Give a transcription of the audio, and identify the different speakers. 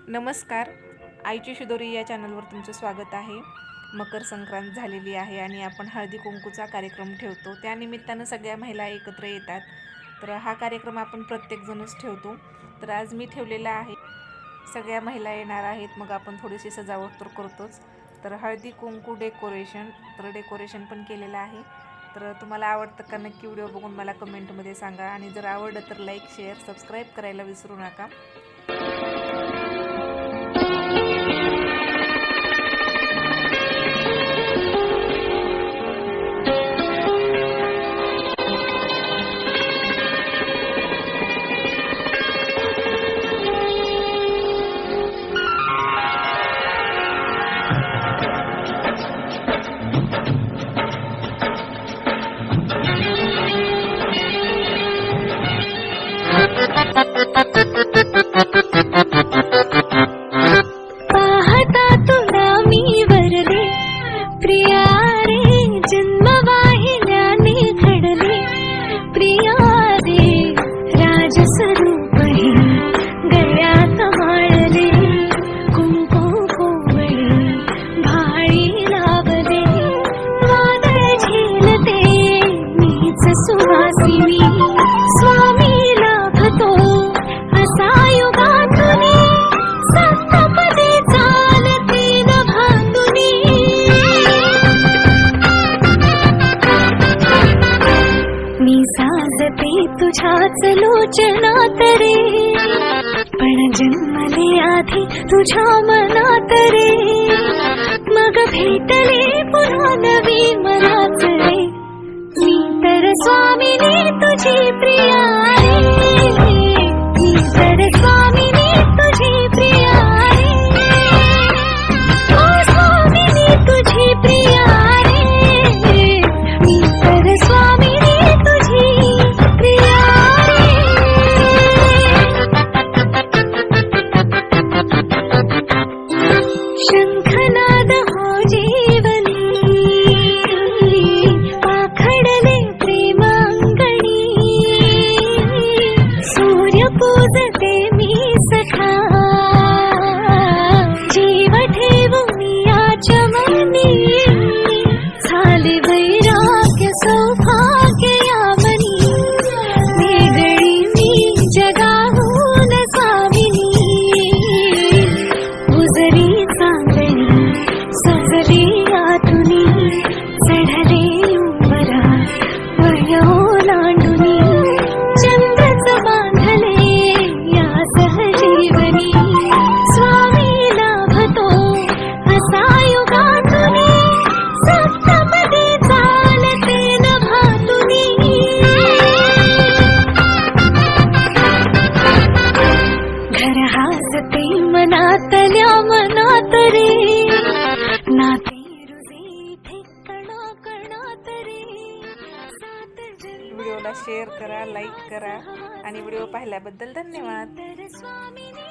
Speaker 1: नमस्कार, आईची शिदोरी या चॅनलवर तुमचं स्वागत आहे। मकर संक्रांत झालेली आहे आणि आपण हळदी कुंकूचा कार्यक्रम ठेवतो। त्यानिमित्तानं सगळ्या महिला एकत्र येतात। तर हा कार्यक्रम आपण प्रत्येकजणच ठेवतो। तर आज मी ठेवलेला आहे, सगळ्या महिला येणार आहेत, मग आपण थोडीशी सजावट तर करतोच। तर हळदी कुंकू डेकोरेशन पण केलेलं आहे। तर तुम्हाला आवडतं का नक्की व्हिडिओ बघून मला कमेंटमध्ये सांगा आणि जर आवडलं तर लाईक शेअर सबस्क्राईब करायला विसरू नका।
Speaker 2: पाहता तुला मी वरले प्रिया रे, जन्मवाहिन्याने घडले प्रिया रे, राजस्वरूप हे गळ्यात माळले, कुंकू कोवळे भाळी लावले, वादळ झेलते मीच सुवासिनी, स्वामी लाभतो असा युगातुनी, सप्तपदी चालते नभातुनी, मी साजते तुझ्याच लोचनात रे, पण जन्मले आधी तुझ्या मनात रे, मग भेटले पुन्हा नवी मनाच रे, मी तर स्वामिनी तुझी प्रिया रे, मी तर स्वामिनी तुझी प्रिया रे, ओ स्वामिनी तुझी प्रिया रे, मी तर स्वामिनी तुझी प्रिया रे। शंखनाद हो जीवनी, पाखडले प्रेमांगणी, सूर्य पूजते मी सखा, जीव ठेवून याच्या मनी, झाले वैराग्य सौभाग्य यामनी, वेगळी मी जगाहून स्वामिनी, उजरी चांदणी सजली आतुनी, चढले उंबरा वयो लांडुनी, चंद्रच बांधले या सहजीवनी, स्वामी लाभतो असा युगातुनी, सप्तपदी चालते नभातुनी, घर हासते मनातल्या मनात रे, नाते रुजे इथे कणाकणात रे, सात जन्म
Speaker 1: व्हिडिओला शेअर करा, लाईक करा आणि व्हिडिओ पाहिल्याबद्दल धन्यवाद।
Speaker 2: तर स्वामिनी